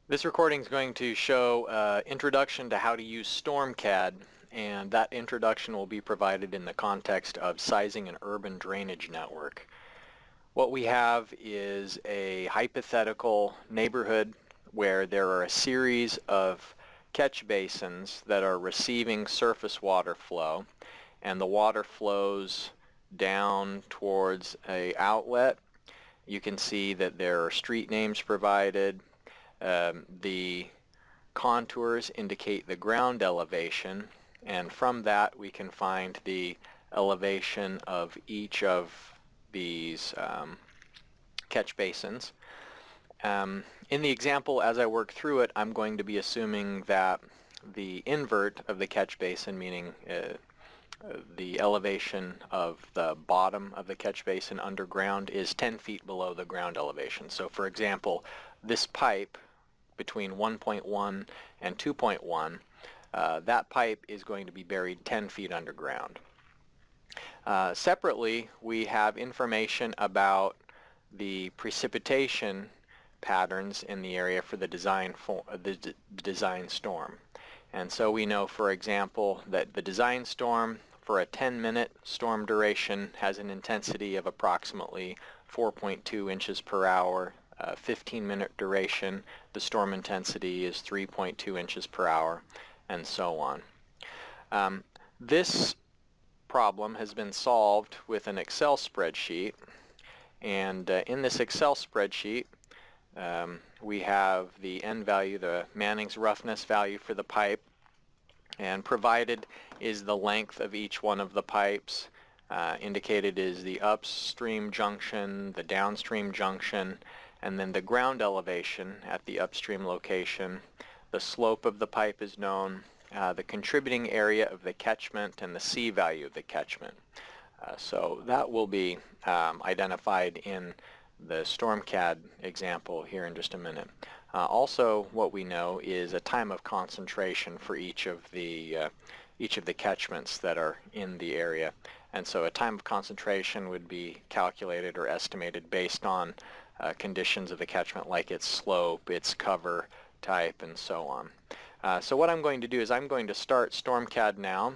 This recording is going to show introduction to how to use StormCAD, and that introduction will be provided in the context of sizing an urban drainage network. What we have is a hypothetical neighborhood where there are a series of catch basins that are receiving surface water flow, and the water flows down towards an outlet. You can see that there are street names provided. The contours indicate the ground elevation, and from that we can find the elevation of each of these catch basins. In the example, as I work through it, I'm going to be assuming that the invert of the catch basin, meaning the elevation of the bottom of the catch basin underground, is 10 feet below the ground elevation. So for example, this pipe between 1.1 and 2.1, that pipe is going to be buried 10 feet underground. Separately, we have information about the precipitation patterns in the area for the design storm. And so we know, for example, that the design storm for a 10-minute storm duration has an intensity of approximately 4.2 inches per hour. 15-minute duration, the storm intensity is 3.2 inches per hour, and so on. This problem has been solved with an Excel spreadsheet, and in this Excel spreadsheet we have the N value, the Manning's roughness value for the pipe, and provided is the length of each one of the pipes. Indicated is the upstream junction, the downstream junction, and then the ground elevation at the upstream location. The slope of the pipe is known, the contributing area of the catchment, and the C value of the catchment. So that will be identified in the StormCAD example here in just a minute. Also, what we know is a time of concentration for each of the catchments that are in the area. And so a time of concentration would be calculated or estimated based on conditions of the catchment, like its slope, its cover type, and so on. So what I'm going to do is I'm going to start StormCAD now.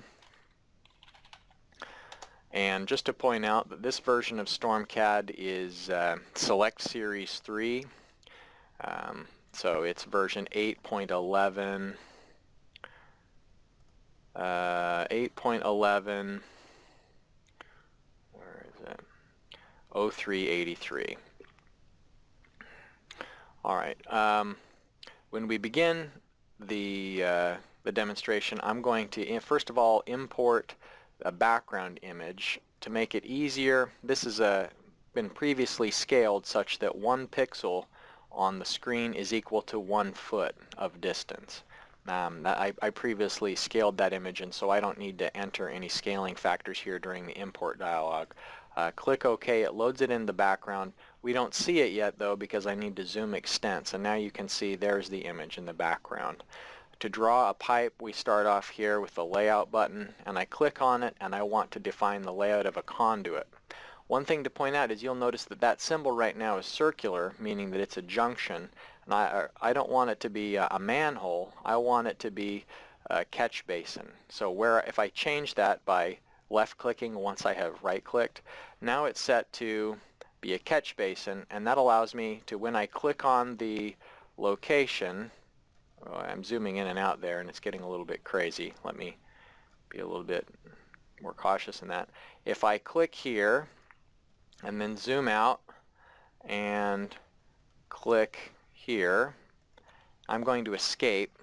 And just to point out that this version of StormCAD is Select Series 3. So it's version 8.11. 8.11. Where is it? 0383. All right. When we begin the demonstration, I'm going to first of all import a background image. To make it easier, this has been previously scaled such that 1 pixel on the screen is equal to 1 foot of distance. I previously scaled that image, and so I don't need to enter any scaling factors here during the import dialog. Click OK. It loads it in the background. We don't see it yet though because I need to zoom extents, and now you can see there's the image in the background. To draw a pipe, we start off here with the layout button, and I click on it, and I want to define the layout of a conduit. One thing to point out is you'll notice that that symbol right now is circular, meaning that it's a junction, and I don't want it to be a manhole. I want it to be a catch basin. So if I change that by left-clicking once I have right-clicked, now it's set to be a catch basin, and that allows me to, when I click on the location, I'm zooming in and out there and it's getting a little bit crazy. Let me be a little bit more cautious in that. If I click here and then zoom out and click here, I'm going to escape.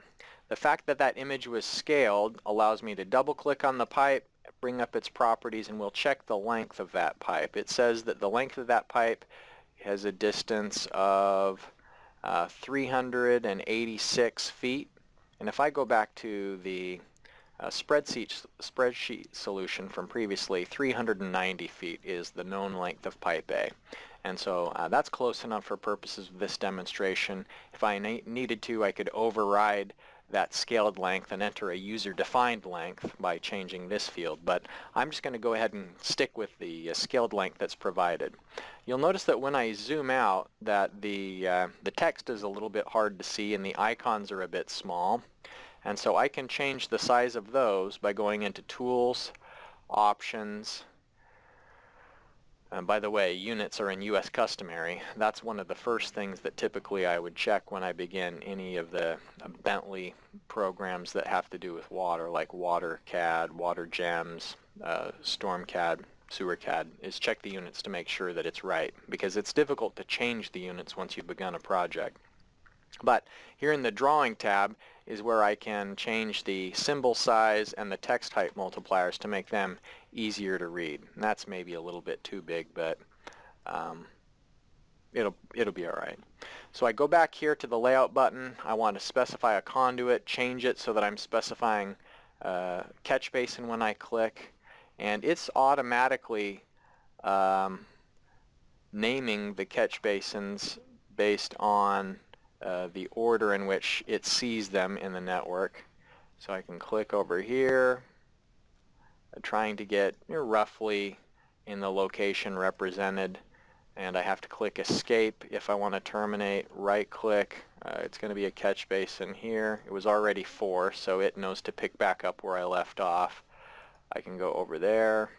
The fact that that image was scaled allows me to double click on the pipe, bring up its properties, and we'll check the length of that pipe. It says that the length of that pipe has a distance of 386 feet, and if I go back to the spreadsheet solution from previously, 390 feet is the known length of pipe A. And so that's close enough for purposes of this demonstration. If I needed to, I could override that scaled length and enter a user-defined length by changing this field, but I'm just going to go ahead and stick with the scaled length that's provided. you'll notice that when I zoom out that the text is a little bit hard to see and the icons are a bit small. And so I can change the size of those by going into Tools, Options. And by the way, units are in US customary. That's one of the first things that typically I would check when I begin any of the Bentley programs that have to do with water, like WaterCAD, WaterGems, StormCAD, SewerCAD, is check the units to make sure that it's right, because it's difficult to change the units once you've begun a project. But here in the Drawing tab is where I can change the symbol size and the text height multipliers to make them easier to read. And that's maybe a little bit too big, but it'll be all right. So I go back here to the Layout button. I want to specify a conduit, change it so that I'm specifying catch basin when I click, and it's automatically naming the catch basins based on the order in which it sees them in the network. So I can click over here, trying to get roughly in the location represented, and I have to click Escape if I want to terminate. Right click, it's going to be a catch basin here. It was already 4, so it knows to pick back up where I left off. I can go over there,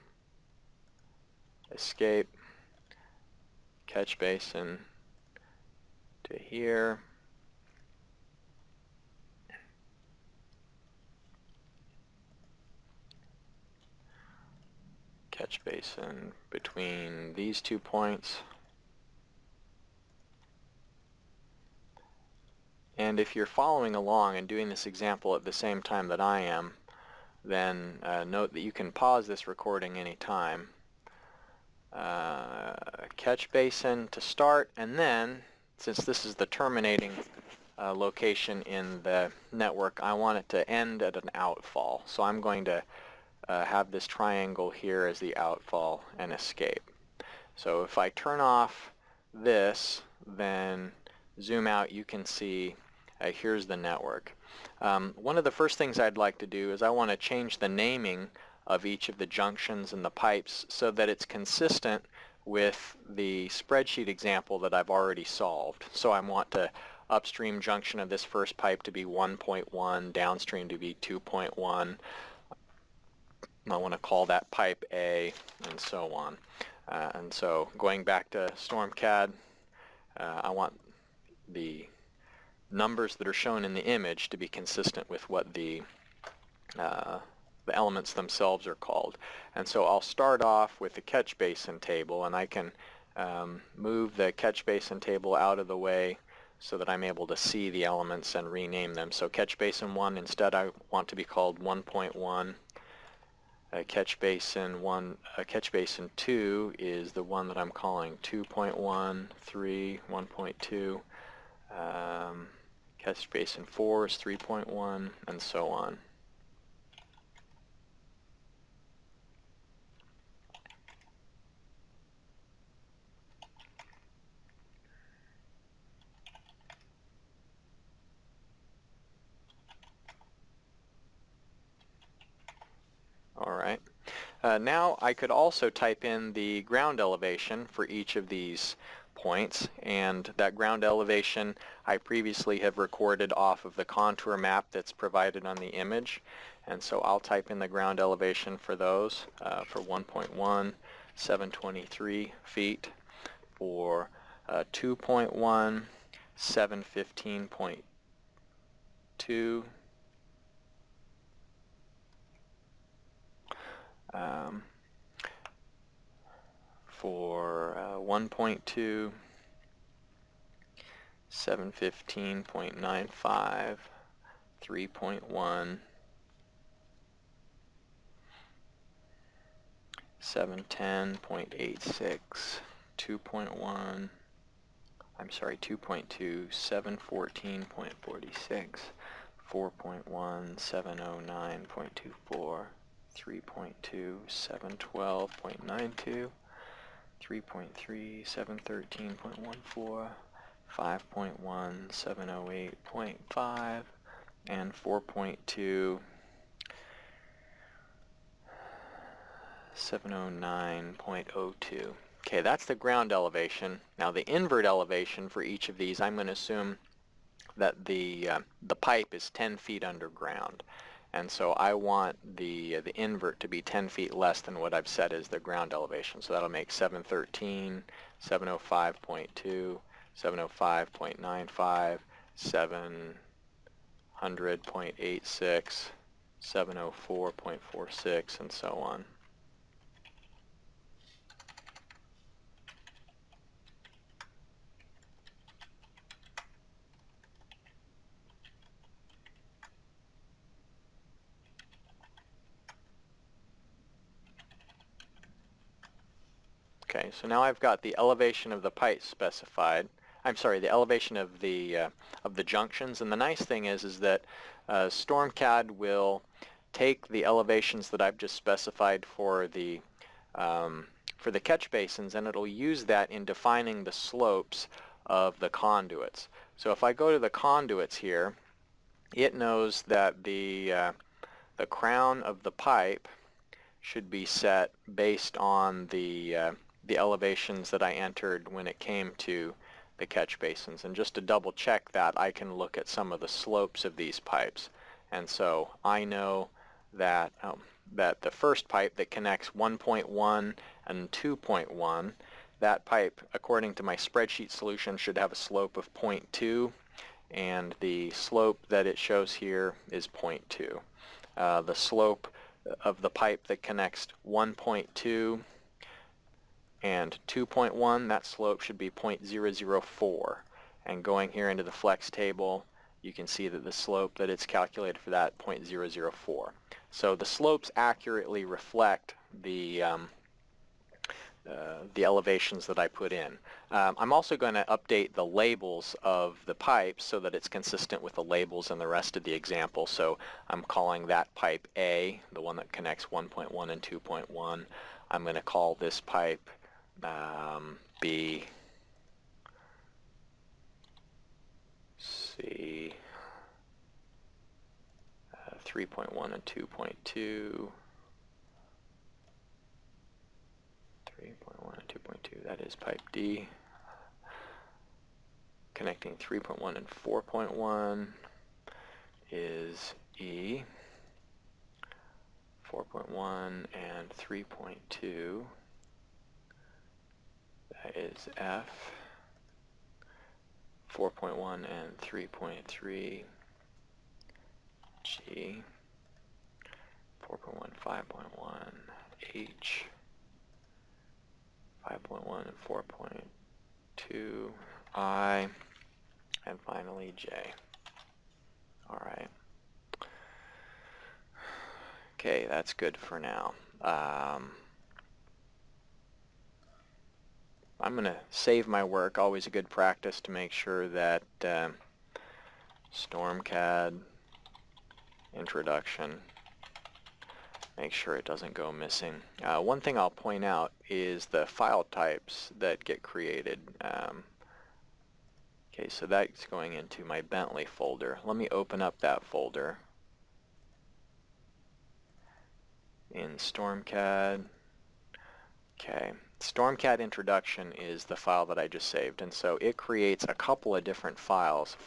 Escape, catch basin to here. Catch basin between these 2 points. And if you're following along and doing this example at the same time that I am, then note that you can pause this recording anytime. Catch basin to start, and then, since this is the terminating location in the network, I want it to end at an outfall. So I'm going to have this triangle here as the outfall and escape. So if I turn off this, then zoom out, you can see here's the network. One of the first things I'd like to do is I want to change the naming of each of the junctions and the pipes so that it's consistent with the spreadsheet example that I've already solved. So I want to upstream junction of this first pipe to be 1.1, downstream to be 2.1. I want to call that pipe A, and so on. And so going back to StormCAD, I want the numbers that are shown in the image to be consistent with what the elements themselves are called. And so I'll start off with the catch basin table, and I can move the catch basin table out of the way so that I'm able to see the elements and rename them. So catch basin 1, instead I want to be called 1.1. Catch basin 2 is the one that I'm calling 2.1, 3, 1.2. Catch basin 4 is 3.1, and so on. All right. Now I could also type in the ground elevation for each of these points, and that ground elevation I previously have recorded off of the contour map that's provided on the image, and so I'll type in the ground elevation for those. For 1.1, 723 feet. For 2.1, 715.2. For 1.2, 715.95, 3.1, 710.86, 2.1, I'm sorry, 2.2, 714.46, 4.1, 709.24, 3.2, 712.92, 3.3, 713.14, 5.1, 708.5, and 4.2, 709.02. Okay, that's the ground elevation. Now the invert elevation for each of these, I'm going to assume that the pipe is 10 feet underground. And so I want the invert to be 10 feet less than what I've set as the ground elevation. So that'll make 713, 705.2, 705.95, 700.86, 704.46, and so on. Okay, so now I've got the elevation of the pipe specified. I'm sorry, the elevation of the junctions. And the nice thing is that StormCAD will take the elevations that I've just specified for the catch basins, and it'll use that in defining the slopes of the conduits. So if I go to the conduits here, it knows that the crown of the pipe should be set based on the elevations that I entered when it came to the catch basins. And just to double check that, I can look at some of the slopes of these pipes. And so I know that that the first pipe that connects 1.1 and 2.1, that pipe, according to my spreadsheet solution, should have a slope of 0.2, and the slope that it shows here is 0.2. The slope of the pipe that connects 1.2 and 2.1, that slope should be 0.004. And going here into the flex table, you can see that the slope that it's calculated for that, 0.004. So the slopes accurately reflect the elevations that I put in. I'm also going to update the labels of the pipes so that it's consistent with the labels in the rest of the example. So I'm calling that pipe A, the one that connects 1.1 and 2.1. I'm going to call this pipe B, C, 3.1 and 2.2. 3.1 and 2.2, that is pipe D. Connecting 3.1 and 4.1 is E. 4.1 and 3.2, that is F. 4.1 and 3.3, G. 4.1, 5.1, H. 5.1 and 4.2, I, and finally J. All right. Okay, that's good for now. I'm going to save my work. Always a good practice to make sure that StormCAD introduction, make sure it doesn't go missing. One thing I'll point out is the file types that get created. Okay, so that's going into my Bentley folder. Let me open up that folder in StormCAD. Okay, StormCAD introduction is the file that I just saved, and so it creates a couple of different files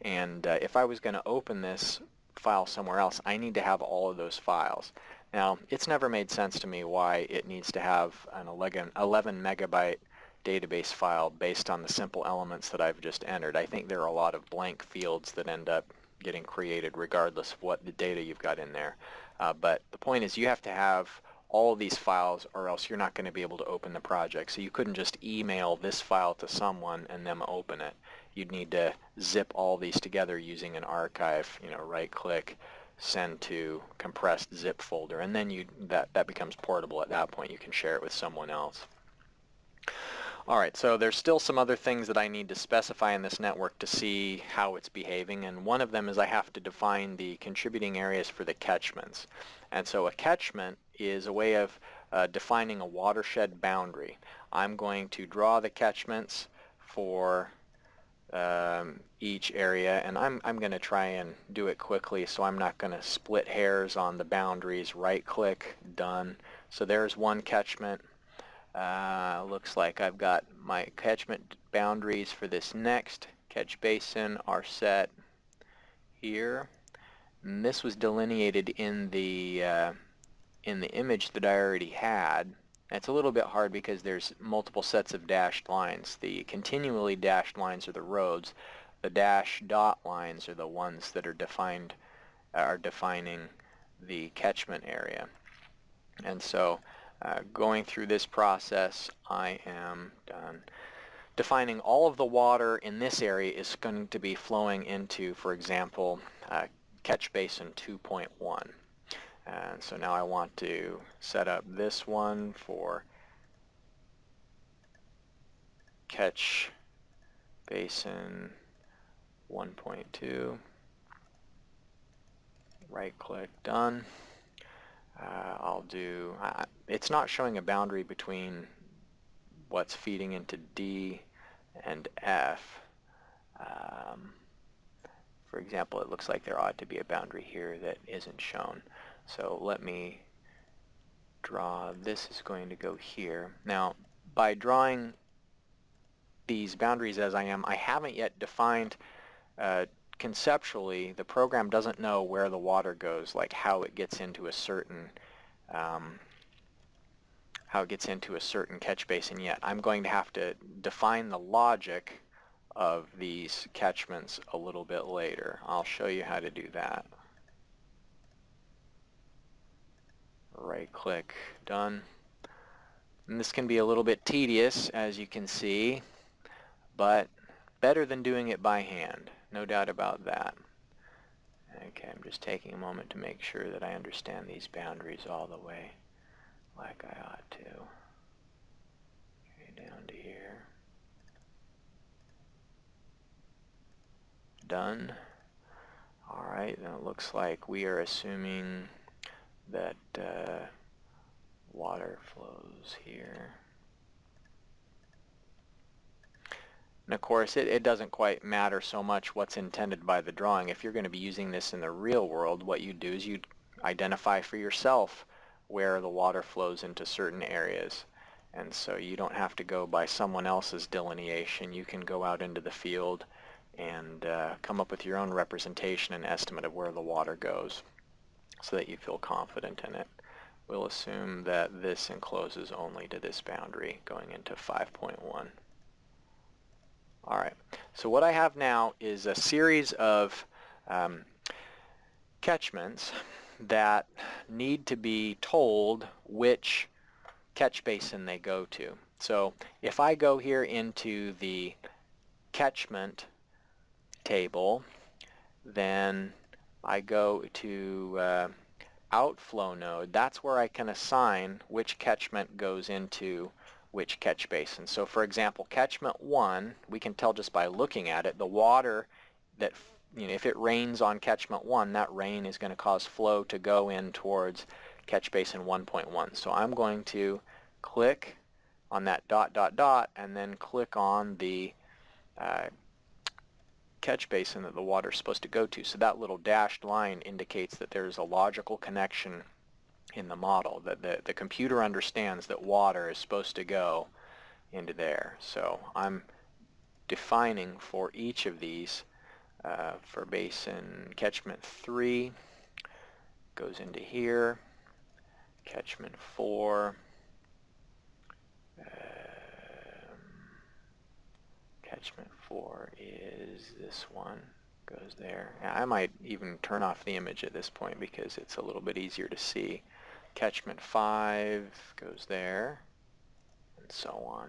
and if I was going to open this file somewhere else, I need to have all of those files. Now, it's never made sense to me why it needs to have an 11 megabyte database file based on the simple elements that I've just entered. I think there are a lot of blank fields that end up getting created regardless of what the data you've got in there. But the point is you have to have all of these files or else you're not going to be able to open the project. So you couldn't just email this file to someone and them open it. You'd need to zip all these together using an archive, right click, send to compressed zip folder, and then that becomes portable at that point. You can share it with someone else. Alright, so there's still some other things that I need to specify in this network to see how it's behaving, and one of them is I have to define the contributing areas for the catchments. And so a catchment is a way of defining a watershed boundary. I'm going to draw the catchments for each area, and I'm going to try and do it quickly, so I'm not going to split hairs on the boundaries. Right click, done. So there's one catchment. Looks like I've got my catchment boundaries for this next catch basin are set here. And this was delineated in the image that I already had. It's a little bit hard because there's multiple sets of dashed lines. The continually dashed lines are the roads. The dash dot lines are the ones that are defining the catchment area. And so going through this process, I am done. Defining all of the water in this area is going to be flowing into, for example, catch basin 2.1. And so now I want to set up this one for catch basin 1.2. Right click, done. I'll do, it's not showing a boundary between what's feeding into D and F. For example, it looks like there ought to be a boundary here that isn't shown. So let me draw, this is going to go here. Now, by drawing these boundaries as I am, I haven't yet defined conceptually, the program doesn't know where the water goes, like how it gets into a certain catch basin yet. I'm going to have to define the logic of these catchments a little bit later. I'll show you how to do that. Right click, done. And this can be a little bit tedious, as you can see, but better than doing it by hand, no doubt about that. Okay, I'm just taking a moment to make sure that I understand these boundaries all the way like I ought to. Okay, down to here. Done. Alright, then it looks like we are assuming that water flows here. And of course, it doesn't quite matter so much what's intended by the drawing. If you're going to be using this in the real world, what you do is you identify for yourself where the water flows into certain areas. And so you don't have to go by someone else's delineation. You can go out into the field and come up with your own representation and estimate of where the water goes so that you feel confident in it. We'll assume that this encloses only to this boundary going into 5.1. Alright, so what I have now is a series of catchments that need to be told which catch basin they go to. So if I go here into the catchment table, then I go to outflow node. That's where I can assign which catchment goes into which catch basin. So for example, catchment 1, we can tell just by looking at it, the water that, if it rains on catchment 1, that rain is going to cause flow to go in towards catch basin 1.1. So I'm going to click on that dot dot dot and then click on the catch basin that the water is supposed to go to. So that little dashed line indicates that there's a logical connection in the model, that the computer understands that water is supposed to go into there. So I'm defining for each of these, for basin catchment 3 goes into here, catchment 4, catchment 4 is this one, goes there. I might even turn off the image at this point because it's a little bit easier to see. Catchment 5 goes there, and so on.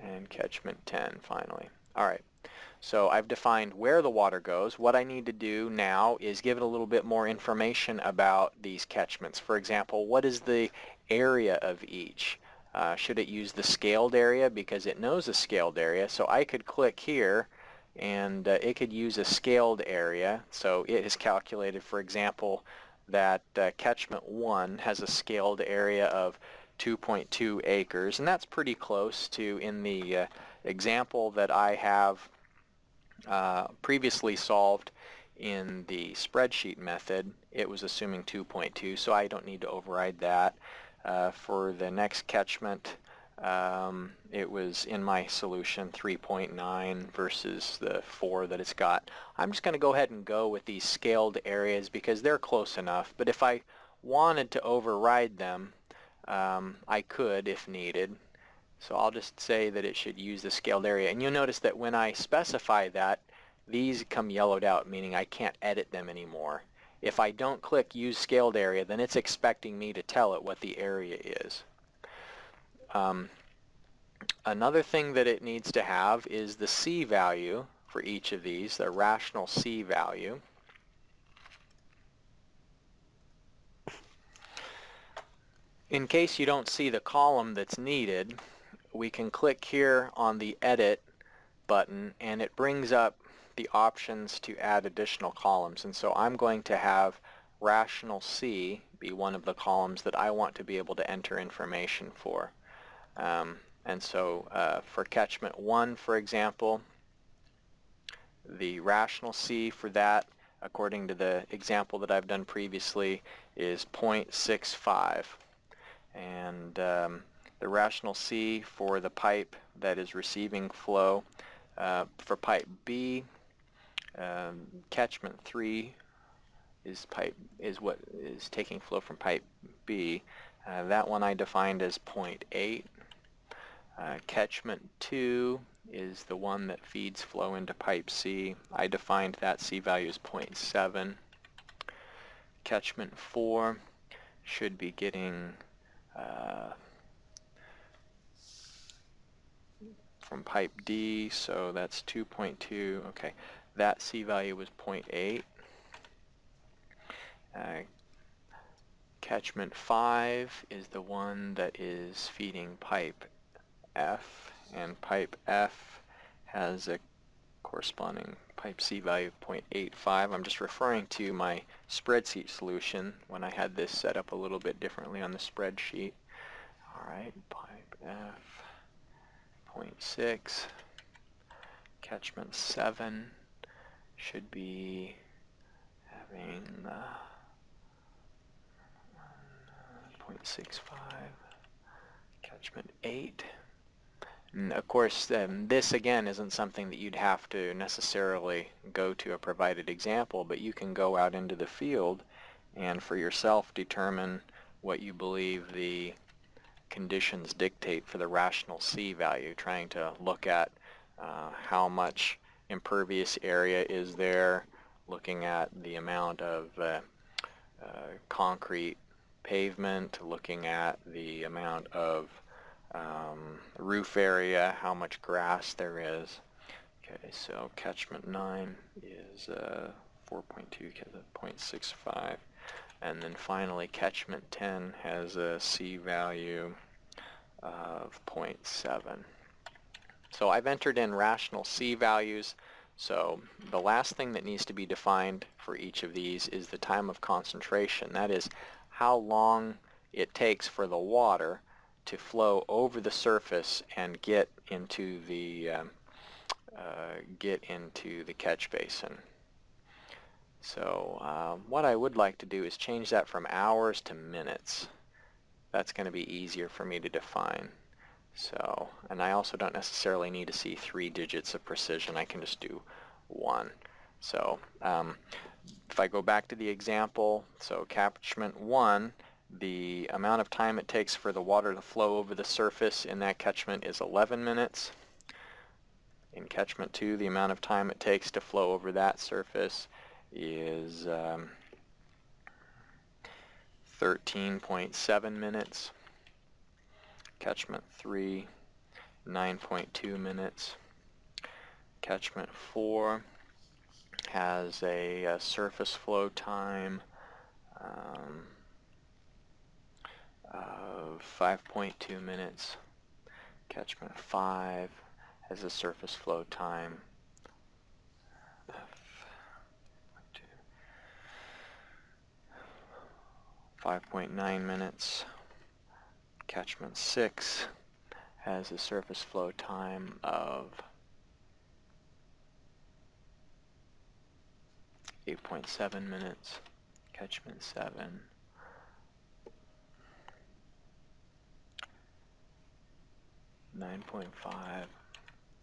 And catchment 10 finally. Alright, so I've defined where the water goes. What I need to do now is give it a little bit more information about these catchments. For example, what is the area of each? Should it use the scaled area because it knows a scaled area? So I could click here and it could use a scaled area. So it has calculated, for example, that catchment 1 has a scaled area of 2.2 acres, and that's pretty close to, in the example that I have previously solved in the spreadsheet method, it was assuming 2.2, so I don't need to override that. For the next catchment, it was in my solution 3.9 versus the 4 that it's got. I'm just going to go ahead and go with these scaled areas because they're close enough, but if I wanted to override them, I could if needed. So I'll just say that it should use the scaled area. And you'll notice that when I specify that, these come yellowed out, meaning I can't edit them anymore. If I don't click Use Scaled Area, then it's expecting me to tell it what the area is. Another thing that it needs to have is the C value for each of these, the rational C value. In case you don't see the column that's needed, we can click here on the Edit button and it brings up the options to add additional columns. And so I'm going to have rational C be one of the columns that I want to be able to enter information for. And so for catchment 1, for example, the rational C for that, according to the example that I've done previously, is 0.65. And the rational C for the pipe that is receiving flow, for pipe B, catchment 3 is what is taking flow from pipe B. That one I defined as 0.8. Catchment 2 is the one that feeds flow into pipe C. I defined that C value as 0.7. Catchment 4 should be getting from pipe D, so that's 2.2. Okay, that C value was 0.8. Catchment 5 is the one that is feeding pipe F, and pipe F has a corresponding pipe C value of 0.85. I'm just referring to my spreadsheet solution when I had this set up a little bit differently on the spreadsheet. Alright, pipe F, 0.6. Catchment 7 should be having 0.65. Catchment 8. And of course, this again isn't something that you'd have to necessarily go to a provided example, but you can go out into the field and for yourself determine what you believe the conditions dictate for the rational C value, trying to look at how much impervious area is there, looking at the amount of concrete pavement, looking at the amount of roof area, how much grass there is. Okay, so catchment 9 is 4.2, 0.65. And then finally catchment 10 has a C value of 0.7. So I've entered in rational C values. So the last thing that needs to be defined for each of these is the time of concentration. That is how long it takes for the water to flow over the surface and get into the catch basin. So what I would like to do is change that from hours to minutes. That's going to be easier for me to define. So, and I also don't necessarily need to see 3 digits of precision. I can just do 1. So if I go back to the example, so catchment 1, the amount of time it takes for the water to flow over the surface in that catchment is 11 minutes. In catchment 2, the amount of time it takes to flow over that surface is 13.7 minutes. Catchment 3, 9.2 minutes. Catchment 4 has a surface flow time of 5.2 minutes. Catchment 5 has a surface flow time of 5.9 minutes. Catchment 6 has a surface flow time of 8.7 minutes. Catchment 7, 9.5.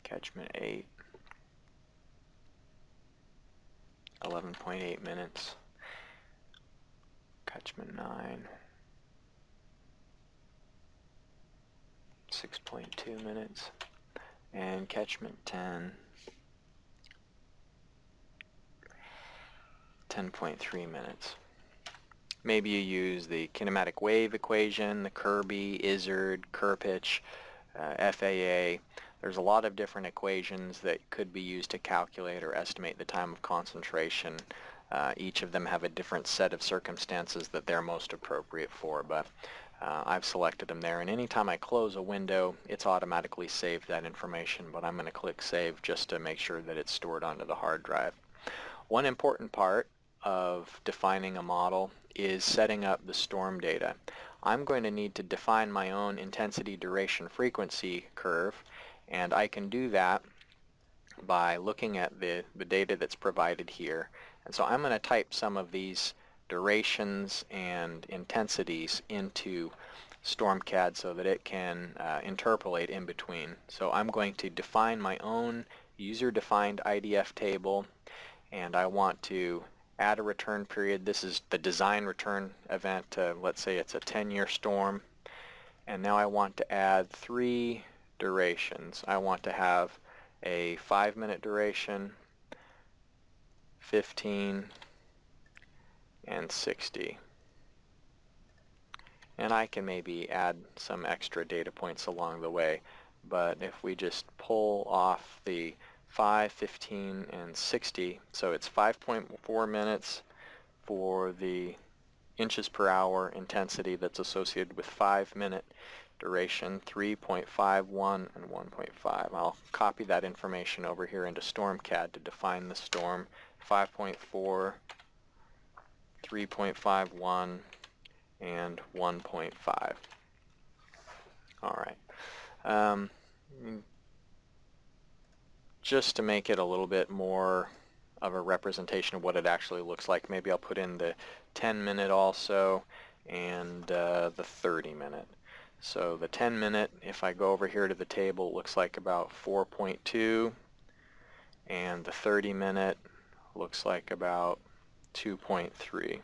Catchment 8, 11.8 minutes. Catchment 9, 6.2 minutes. And Catchment 10, 10.3 minutes. Maybe you use the kinematic wave equation, the Kirby, Izzard, Kirpich, FAA. There's a lot of different equations that could be used to calculate or estimate the time of concentration. Each of them have a different set of circumstances that they're most appropriate for, but I've selected them there. And anytime I close a window, it's automatically saved that information, but I'm going to click Save just to make sure that it's stored onto the hard drive. One important part of defining a model is setting up the storm data. I'm going to need to define my own intensity, duration, frequency curve, and I can do that by looking at the data that's provided here. And so I'm going to type some of these durations and intensities into StormCAD so that it can interpolate in between. So I'm going to define my own user-defined IDF table, and I want to add a return period. This is the design return event. Let's say it's a 10-year storm. And now I want to add 3 durations. I want to have a 5-minute duration, 15, and 60. And I can maybe add some extra data points along the way. But if we just pull off the 5, 15, and 60, so it's 5.4 minutes for the inches per hour intensity that's associated with 5-minute duration, 3.51 and 1.5. I'll copy that information over here into StormCAD to define the storm. 5.4, 3.51, and 1.5. All right. Just to make it a little bit more of a representation of what it actually looks like, maybe I'll put in the 10-minute also and the 30-minute. So the 10-minute, if I go over here to the table, looks like about 4.2, and the 30-minute looks like about 2.3.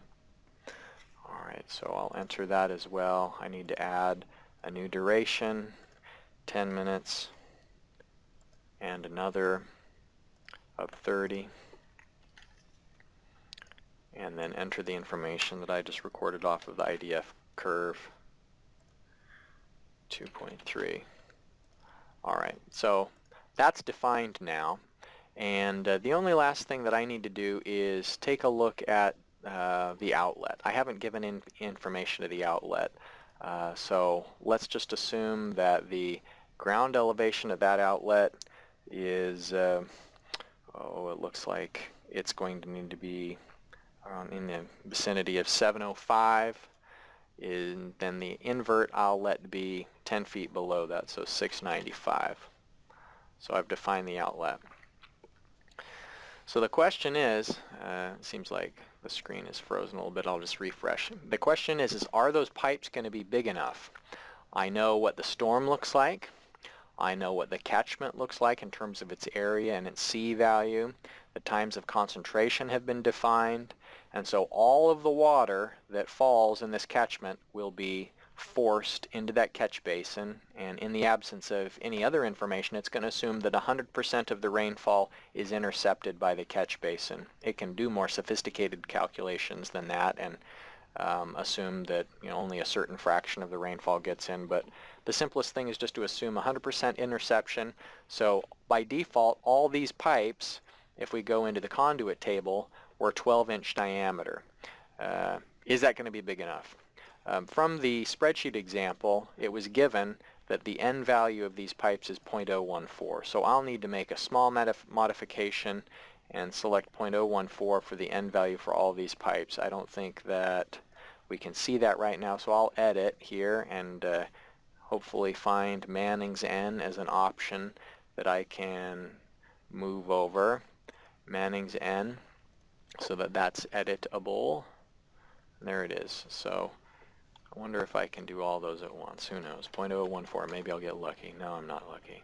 All right, so I'll enter that as well. I need to add a new duration, 10 minutes, and another of 30, and then enter the information that I just recorded off of the IDF curve, 2.3. All right, so that's defined now, and the only last thing that I need to do is take a look at the outlet. I haven't given in information to the outlet, so let's just assume that the ground elevation of that outlet is, it looks like it's going to need to be around in the vicinity of 705, and then the invert I'll let be 10 feet below that, so 695. So I've defined the outlet. So the question is, it seems like the screen is frozen a little bit, I'll just refresh. The question is are those pipes going to be big enough? I know what the storm looks like. I know what the catchment looks like in terms of its area and its C value. The times of concentration have been defined, and so all of the water that falls in this catchment will be forced into that catch basin, and in the absence of any other information, it's going to assume that 100% of the rainfall is intercepted by the catch basin. It can do more sophisticated calculations than that and assume that only a certain fraction of the rainfall gets in, but the simplest thing is just to assume 100% interception. So by default, all these pipes, if we go into the conduit table, were 12-inch diameter. Is that going to be big enough? From the spreadsheet example, it was given that the end value of these pipes is 0.014. So I'll need to make a small modification and select 0.014 for the end value for all these pipes. I don't think that we can see that right now, so I'll edit here and hopefully find Manning's N as an option that I can move over. Manning's N, so that that's editable. There it is. So I wonder if I can do all those at once. Who knows? 0.014. Maybe I'll get lucky. No, I'm not lucky.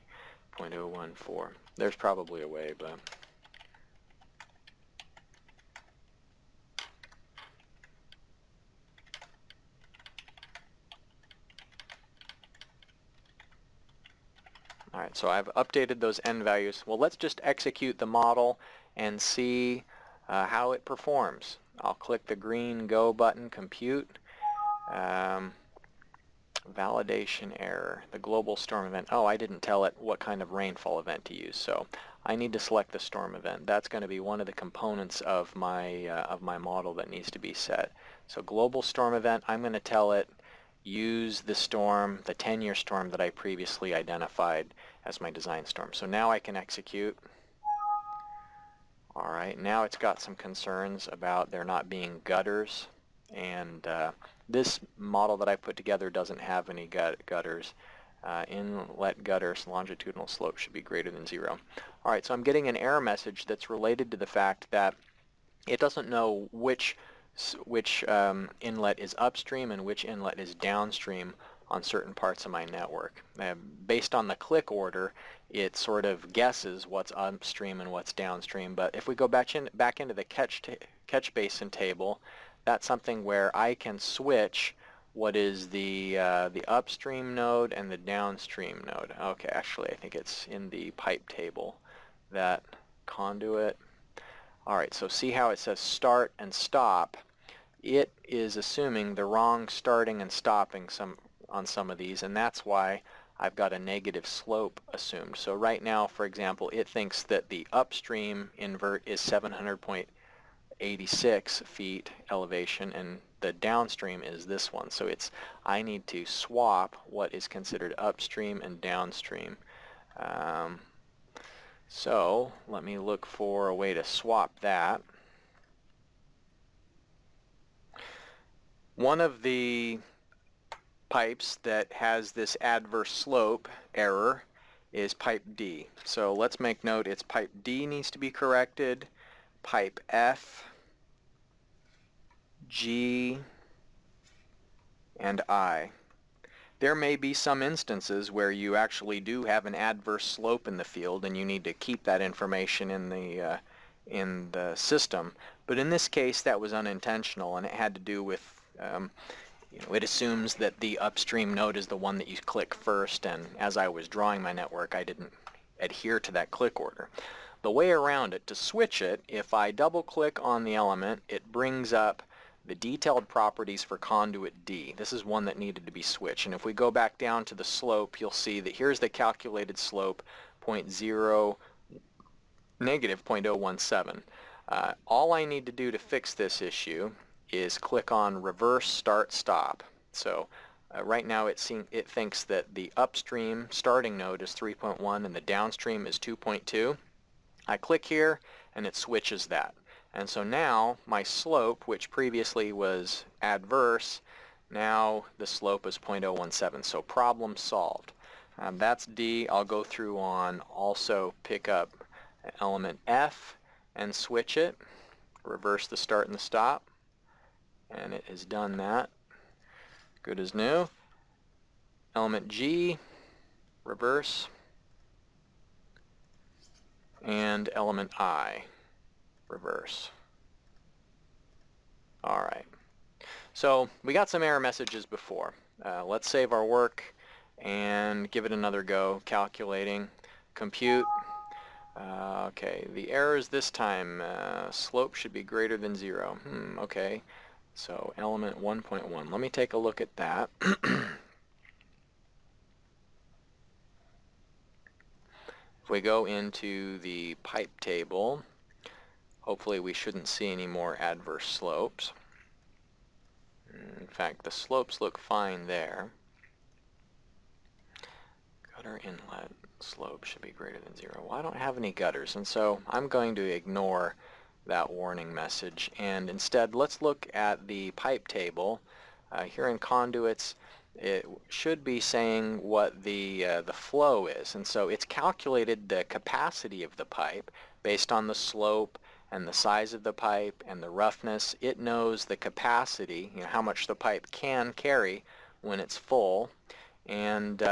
0.014. There's probably a way, but... Alright, so I've updated those N values. Well, let's just execute the model and see how it performs. I'll click the green Go button, Compute. Validation error, the global storm event. Oh, I didn't tell it what kind of rainfall event to use, so I need to select the storm event. That's going to be one of the components of my model that needs to be set. So global storm event, I'm going to tell it use the storm, the 10-year storm that I previously identified as my design storm. So now I can execute. All right, now it's got some concerns about there not being gutters, and this model that I put together doesn't have any gutters. Inlet gutters, longitudinal slope should be greater than 0. All right, so I'm getting an error message that's related to the fact that it doesn't know which inlet is upstream and which inlet is downstream on certain parts of my network. Based on the click order, it sort of guesses what's upstream and what's downstream. But if we go back into the catch basin table, that's something where I can switch what is the upstream node and the downstream node. Okay, actually I think it's in the pipe table, that conduit. Alright, so see how it says start and stop. It is assuming the wrong starting and stopping on some of these, and that's why I've got a negative slope assumed. So right now, for example, it thinks that the upstream invert is 700.86 feet elevation, and the downstream is this one. So I need to swap what is considered upstream and downstream. So let me look for a way to swap that. One of the pipes that has this adverse slope error is pipe D. So let's make note it's pipe D needs to be corrected, pipe F, G, and I. There may be some instances where you actually do have an adverse slope in the field and you need to keep that information in the system. But in this case that was unintentional, and it had to do with it assumes that the upstream node is the one that you click first, and as I was drawing my network I didn't adhere to that click order. The way around it, to switch it, if I double click on the element, it brings up the detailed properties for conduit D. This is one that needed to be switched, and if we go back down to the slope, you'll see that here's the calculated slope, negative 0.017. All I need to do to fix this issue is click on reverse start stop. So right now it thinks that the upstream starting node is 3.1 and the downstream is 2.2. I click here and it switches that. And so now my slope, which previously was adverse, now the slope is 0.017. So problem solved. That's D. I'll go through on also pick up element F and switch it. Reverse the start and the stop. And it has done that. Good as new. Element G, reverse. And element I, reverse. Alright. So we got some error messages before. Let's save our work and give it another go. Calculating. Compute. Okay, the errors this time. Slope should be greater than 0. Okay. So element 1.1. Let me take a look at that. If we go into the pipe table, hopefully we shouldn't see any more adverse slopes. In fact, the slopes look fine there. Gutter inlet slope should be greater than 0. Well, I don't have any gutters, and so I'm going to ignore that warning message, and instead let's look at the pipe table here in conduits. it should be saying what the flow is. And so it's calculated the capacity of the pipe based on the slope and the size of the pipe and the roughness. It knows the capacity, how much the pipe can carry when it's full. And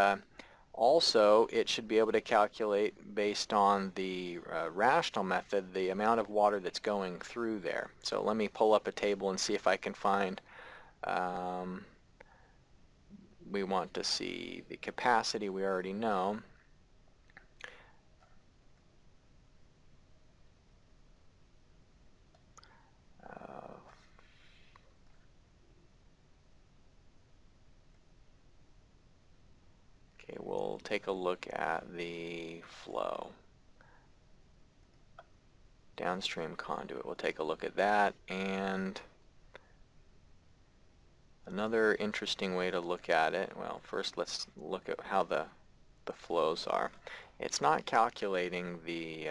also, it should be able to calculate based on the rational method the amount of water that's going through there. So let me pull up a table and see if I can find we want to see the capacity we already know. Okay, we'll take a look at the flow. Downstream conduit, we'll take a look at that. And another interesting way to look at it, well, first let's look at how the flows are. It's not calculating the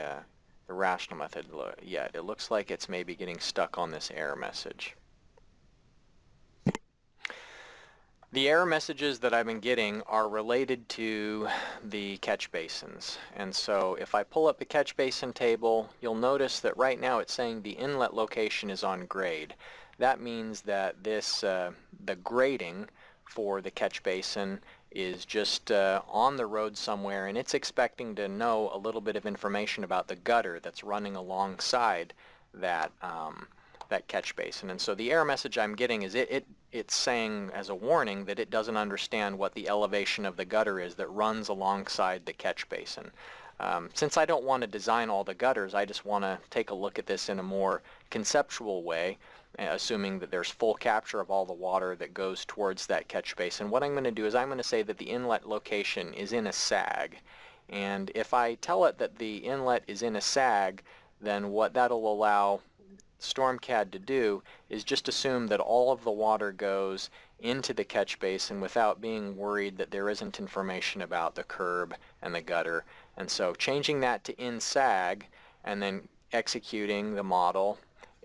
rational method yet. It looks like it's maybe getting stuck on this error message. The error messages that I've been getting are related to the catch basins. And so if I pull up the catch basin table, you'll notice that right now it's saying the inlet location is on grade. That means that this the grading for the catch basin is just on the road somewhere, and it's expecting to know a little bit of information about the gutter that's running alongside that that catch basin. And so the error message I'm getting is it's saying as a warning that it doesn't understand what the elevation of the gutter is that runs alongside the catch basin. Since I don't want to design all the gutters, I just want to take a look at this in a more conceptual way, assuming that there's full capture of all the water that goes towards that catch basin. What I'm going to do is I'm going to say that the inlet location is in a sag. And if I tell it that the inlet is in a sag, then what that'll allow StormCAD to do is just assume that all of the water goes into the catch basin without being worried that there isn't information about the curb and the gutter. And so changing that to in sag and then executing the model,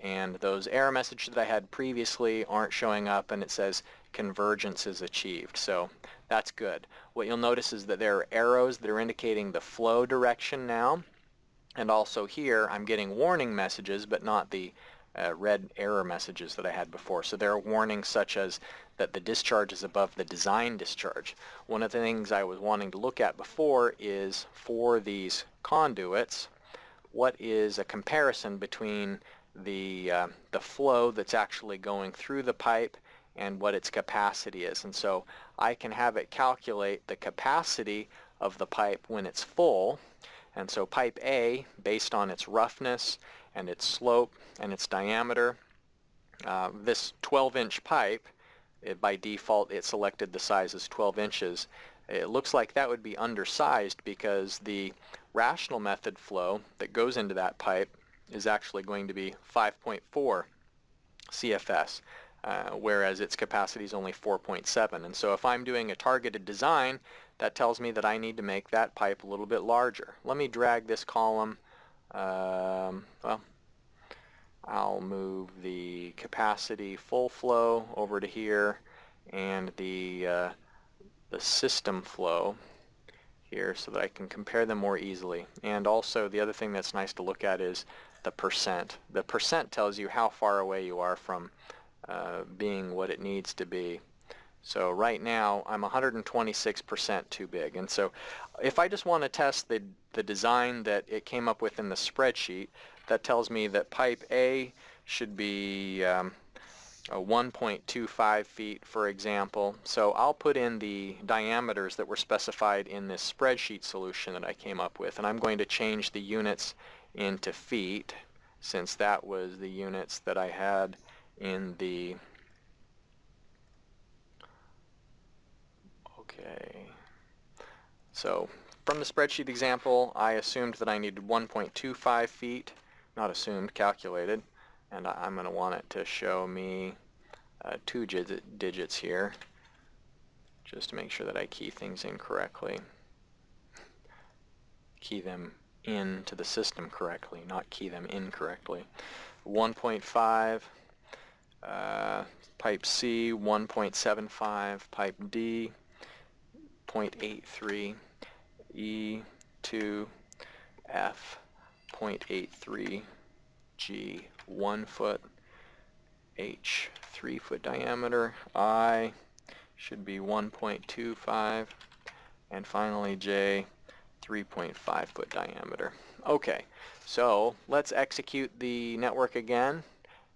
and those error messages that I had previously aren't showing up, and it says convergence is achieved. So that's good. What you'll notice is that there are arrows that are indicating the flow direction now. And also here I'm getting warning messages, but not the red error messages that I had before. So there are warnings such as that the discharge is above the design discharge. One of the things I was wanting to look at before is for these conduits, what is a comparison between the flow that's actually going through the pipe and what its capacity is. And so I can have it calculate the capacity of the pipe when it's full. And so pipe A, based on its roughness and its slope and its diameter, this 12-inch pipe, by default it selected the size as 12 inches. It looks like that would be undersized because the rational method flow that goes into that pipe is actually going to be 5.4 CFS, whereas its capacity is only 4.7. And so if I'm doing a targeted design, that tells me that I need to make that pipe a little bit larger. Let me drag this column. Well, I'll move the capacity full flow over to here and the system flow here so that I can compare them more easily. And also the other thing that's nice to look at is the percent. The percent tells you how far away you are from being what it needs to be. So right now I'm 126% too big. And so if I just want to test the design that it came up with in the spreadsheet, that tells me that pipe A should be 1.25 feet, for example. So I'll put in the diameters that were specified in this spreadsheet solution that I came up with, and I'm going to change the units into feet, since that was the units that I had in the okay. So from the spreadsheet example, I assumed that I needed 1.25 feet, not assumed, calculated, and I'm going to want it to show me two digits here, just to make sure that I key things in correctly. Key them into the system correctly, not key them incorrectly. 1.5, pipe C 1.75, pipe D 0.83, E2, F 0.83, G 1 foot, H 3 foot diameter, I should be 1.25, and finally J 3.5 foot diameter. Okay, so let's execute the network again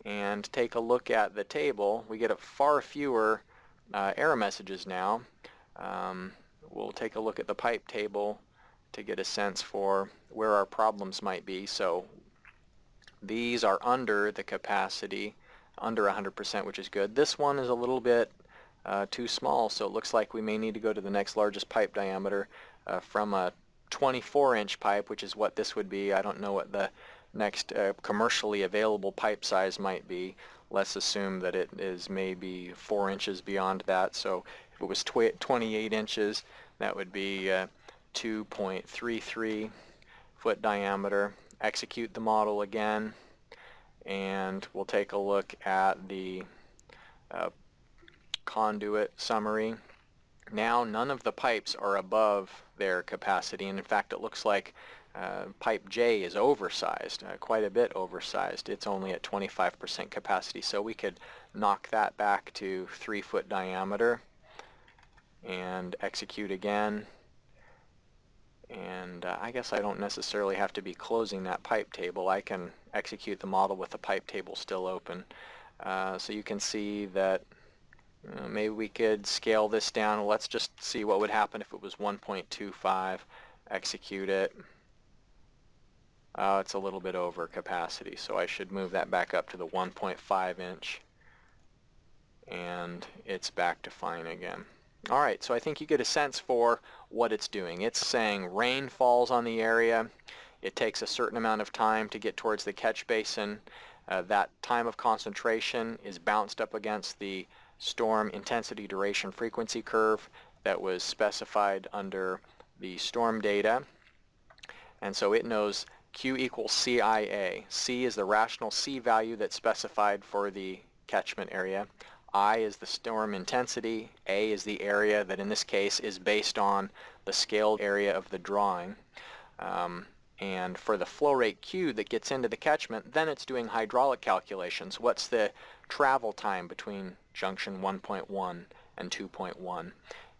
and take a look at the table. We get a far fewer error messages now. We'll take a look at the pipe table to get a sense for where our problems might be. So these are under the capacity, under 100%, which is good. This one is a little bit too small, so it looks like we may need to go to the next largest pipe diameter from a 24-inch pipe, which is what this would be. I don't know what the next commercially available pipe size might be. Let's assume that it is maybe 4 inches beyond that. So if it was 28 inches, that would be 2.33 foot diameter. Execute the model again, and we'll take a look at the conduit summary. Now none of the pipes are above their capacity, and in fact it looks like pipe J is oversized, quite a bit oversized. It's only at 25% capacity, so we could knock that back to 3 foot diameter and execute again. And I guess I don't necessarily have to be closing that pipe table. I can execute the model with the pipe table still open. So you can see that maybe we could scale this down. Let's just see what would happen if it was 1.25. Execute it. It's a little bit over capacity, so I should move that back up to the 1.5 inch, and it's back to fine again. Alright, so I think you get a sense for what it's doing. It's saying rain falls on the area. It takes a certain amount of time to get towards the catch basin. That time of concentration is bounced up against the storm intensity duration frequency curve that was specified under the storm data. And so it knows Q equals CIA. C is the rational C value that's specified for the catchment area. I is the storm intensity. A is the area that in this case is based on the scaled area of the drawing. And for the flow rate Q that gets into the catchment, then it's doing hydraulic calculations. What's the travel time between junction 1.1 and 2.1?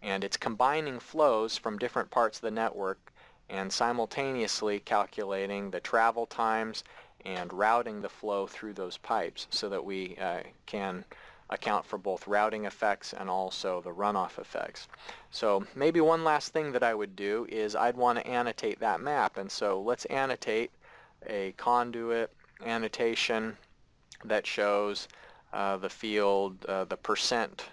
And it's combining flows from different parts of the network and simultaneously calculating the travel times and routing the flow through those pipes so that we can account for both routing effects and also the runoff effects. So maybe one last thing that I would do is I'd want to annotate that map, and so let's annotate a conduit annotation that shows the field, the percent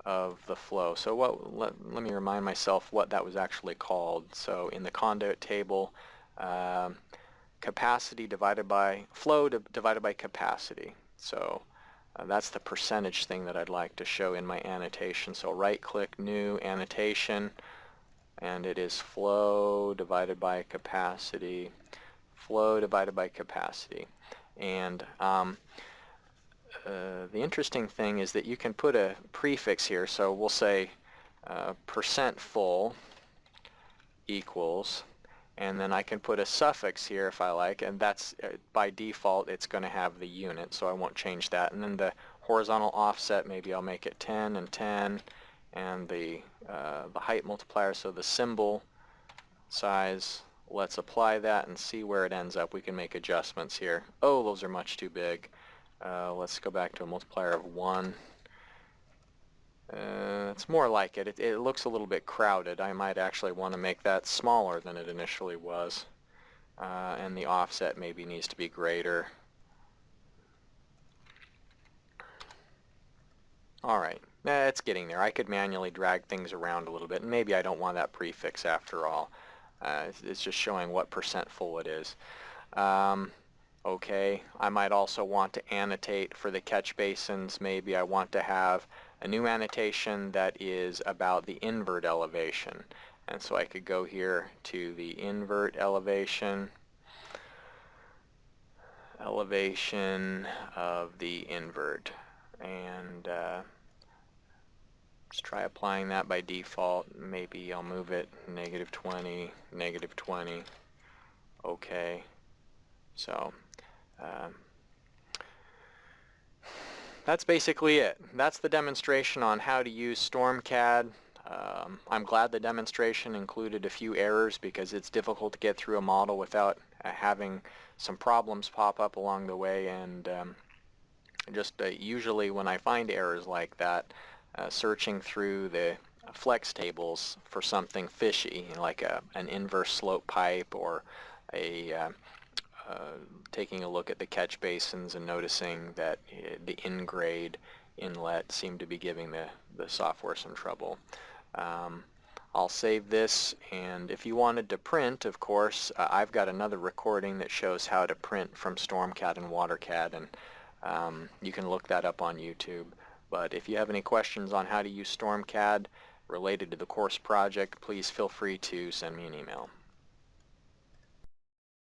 of the flow. So let me remind myself what that was actually called. So in the conduit table, capacity divided by flow divided by capacity. So that's the percentage thing that I'd like to show in my annotation. So right-click, New, Annotation, and it is flow divided by capacity, flow divided by capacity. And the interesting thing is that you can put a prefix here. So we'll say percent full equals, and then I can put a suffix here if I like, and that's by default it's going to have the unit, so I won't change that. And then the horizontal offset, maybe I'll make it 10 and 10, and the height multiplier, so the symbol size, let's apply that and see where it ends up. We can make adjustments here. Oh, those are much too big. Let's go back to a multiplier of 1. It's more like it. It looks a little bit crowded. I might actually want to make that smaller than it initially was. And the offset maybe needs to be greater. Alright, it's getting there. I could manually drag things around a little bit, and maybe I don't want that prefix after all. It's just showing what percent full it is. Okay, I might also want to annotate for the catch basins. Maybe I want to have a new annotation that is about the invert elevation. And so I could go here to the invert elevation, elevation of the invert. and let's try applying that by default. Maybe I'll move it -20, -20. Okay. So that's basically it. That's the demonstration on how to use StormCAD. I'm glad the demonstration included a few errors because it's difficult to get through a model without having some problems pop up along the way, and usually when I find errors like that, searching through the flex tables for something fishy, like an inverse slope pipe, or taking a look at the catch basins and noticing that the in-grade inlet seemed to be giving the software some trouble. I'll save this, and if you wanted to print, of course, I've got another recording that shows how to print from StormCAD and WaterCAD, and you can look that up on YouTube. But if you have any questions on how to use StormCAD related to the course project, please feel free to send me an email.